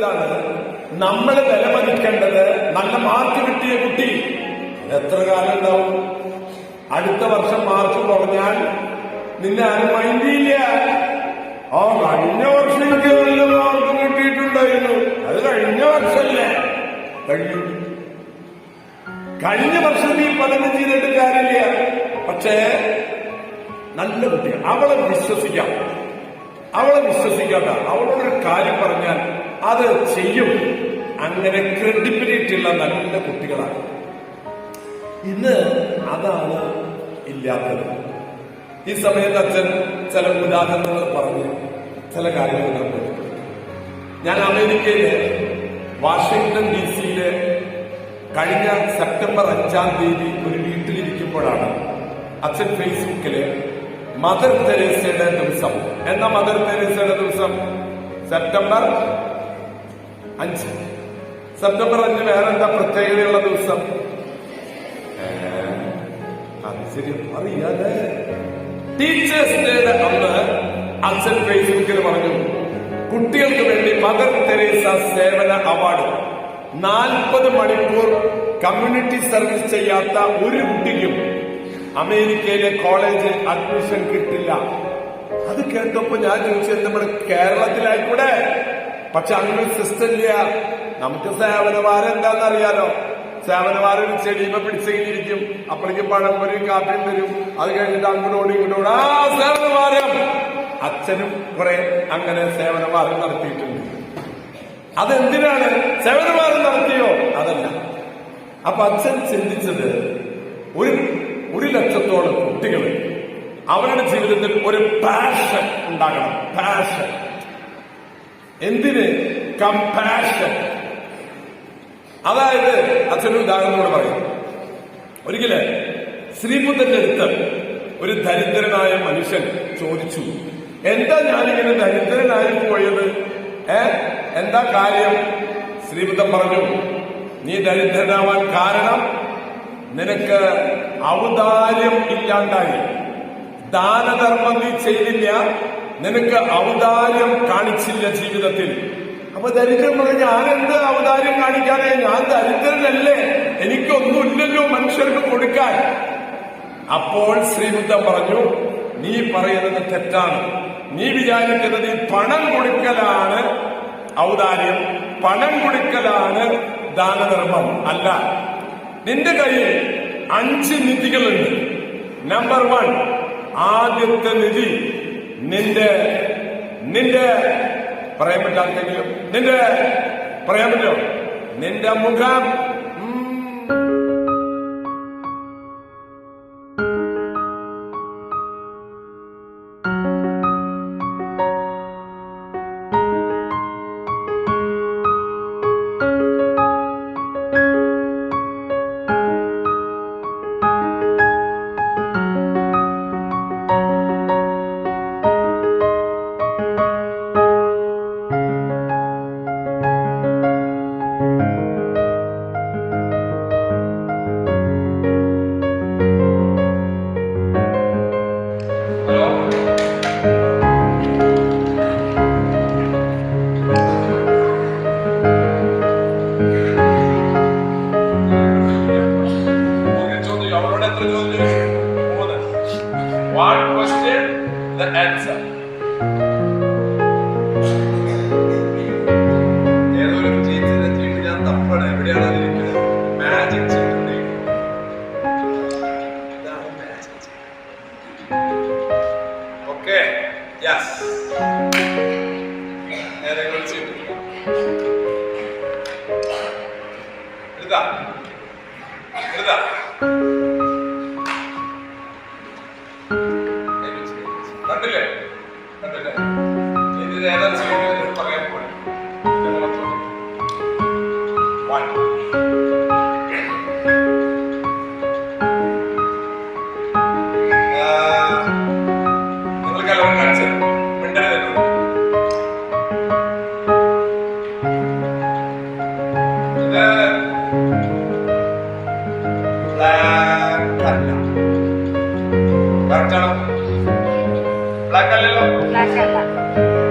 ഇതാണ് നമ്മൾ വിലമതിക്കേണ്ടത്. നല്ല മാർക്ക് കിട്ടിയ കുട്ടി എത്ര കാലം ഉണ്ടാവും? അടുത്ത വർഷം മാർക്ക് കുറഞ്ഞാൽ നിന്നെ ആരും മൈൻഡ് ചെയ്യില്ല. കഴിഞ്ഞ വർഷം എനിക്ക് നല്ല മാർക്ക് കിട്ടിയിട്ടുണ്ടായിരുന്നു, അത് കഴിഞ്ഞ വർഷമല്ലേ കഴിഞ്ഞു. കഴിഞ്ഞ വർഷം നീ പലതും ചെയ്തിട്ട് കാര്യമില്ല. പക്ഷേ നല്ല കുട്ടി, അവളെ വിശ്വസിക്കാം. അവളോടൊരു കാര്യം പറഞ്ഞാൽ അത് ചെയ്യും. അങ്ങനെ ക്രെഡിബിലിറ്റി ഉള്ള നല്ല കുട്ടികളാണ്. ഇന്ന് അതാണ് ഇല്ലാത്തത്. ഈ സമയത്ത് അച്ഛൻ ചില ഉദാഹരണങ്ങൾ പറഞ്ഞു, ചില കാര്യങ്ങൾ. ഞാൻ അമേരിക്കയിലെ വാഷിംഗ്ടൺ DC-യില് കഴിഞ്ഞ സെപ്റ്റംബർ 5-ാം തീയതി ഒരു വീട്ടിലിരിക്കുമ്പോഴാണ് അച്ഛൻ ഫേസ്ബുക്കില് മദർ തെരേസയുടെ ദിവസം എന്ന മദർ തെരേസയുടെ ദിവസം സെപ്റ്റംബർ 5. സെപ്റ്റംബർ 5 വേറെന്താ പ്രത്യേകതയുള്ള ദിവസം? അത് ശരി അറിയാതെ ടീച്ചേഴ്സ് ഡേയുടെ അന്ന് അച്ഛൻ ഫേസ്ബുക്കിൽ പറഞ്ഞു, കുട്ടികൾക്ക് വേണ്ടി മദർ തെരേസ സേവന അവാർഡ്. 40 മണിക്കൂർ കമ്മ്യൂണിറ്റി സർവീസ് ചെയ്യാത്ത ഒരു കുട്ടിക്കും അമേരിക്കയിലെ കോളേജിൽ അഡ്മിഷൻ കിട്ടില്ല. അത് കേട്ടപ്പോ ഞാൻ ചോദിച്ചത് നമ്മുടെ കേരളത്തിലായിക്കൂടെ? പക്ഷെ അങ്ങനെ സിസ്റ്റം ഇല്ല. നമുക്ക് സേവനവാരം എന്താണെന്നറിയാലോ. സേവനവാരം ചെടിയുമ്പോ പിടിച്ചിരിക്കും, അപ്പോഴേക്കും പഴം വരും, കാപ്പിയും തരും. അത് കഴിഞ്ഞിട്ട് അങ്ങോട്ടോടി ഇങ്ങോട്ടോട് സേവനവാരം. അച്ഛനും കുറെ അങ്ങനെ സേവനവാരം നടത്തിയിട്ടുണ്ട്. അതെന്തിനാണ് സേവനവാരം നടത്തിയോ? അതല്ല. അപ്പൊ അച്ഛൻ ചിന്തിച്ചത്, 1 ലക്ഷത്തോളം കുട്ടികൾ അവരുടെ ജീവിതത്തിൽ ഒരു പാഷൻ ഉണ്ടാകണം. പാഷൻ എന്തിന്? കമ്പാഷൻ. അതായത് അച്ഛനൊരു ഉദാഹരണത്തോട് പറയും. ഒരിക്കല് ശ്രീബുദ്ധന്റെ അടുത്ത് ഒരു ദരിദ്രനായ മനുഷ്യൻ ചോദിച്ചു, എന്താ ഞാനിങ്ങനെ ദരിദ്രനായി പോയത്? എന്താ കാര്യം? ശ്രീബുദ്ധൻ പറഞ്ഞു, നീ ദരിദ്രനാവാൻ കാരണം നിനക്ക് ഔദാര്യം ഇല്ലാണ്ടായി. ദാനധർമ്മം നീ ചെയ്തില്ല, നിനക്ക് ഔദാര്യം കാണിച്ചില്ല ജീവിതത്തിൽ. അപ്പൊ ദരിദ്രൻ പറഞ്ഞു, ഞാനെന്ത് ഔദാര്യം കാണിക്കാതെ? ഞാൻ ദരിദ്രനല്ലേ, എനിക്കൊന്നുമില്ലല്ലോ മനുഷ്യർക്ക് കൊടുക്കാൻ. അപ്പോൾ ശ്രീബുദ്ധൻ പറഞ്ഞു, നീ പറയുന്നത് തെറ്റാണ്. നീ വിചാരിക്കുന്നത് ഈ പണം കൊടുക്കലാണ് ഔദാര്യം, പണം കൊടുക്കലാണ് ദാനധർമ്മം. അല്ല, നിന്റെ കയ്യിൽ 5 നിധികളുണ്ട്. നമ്പർ 1, ആദ്യത്തെ നിധി നിന്റെ പറയാൻ പറ്റാത്തെങ്കിലും പറയാൻ പറ്റുമോ? നിന്റെ മുഖം. One question, the answer. ഏതൊരു ടീച്ചറിന്റെ ചീട്ട് ഞാൻ തപ്പാണ്. എവിടെയാണ് അതിരിക്കുന്നത്? മാജിക് ചീട്ടുണ്ട്. ഇതാണ് മാജിക് ചീട്ട്. Okay, yes. ആ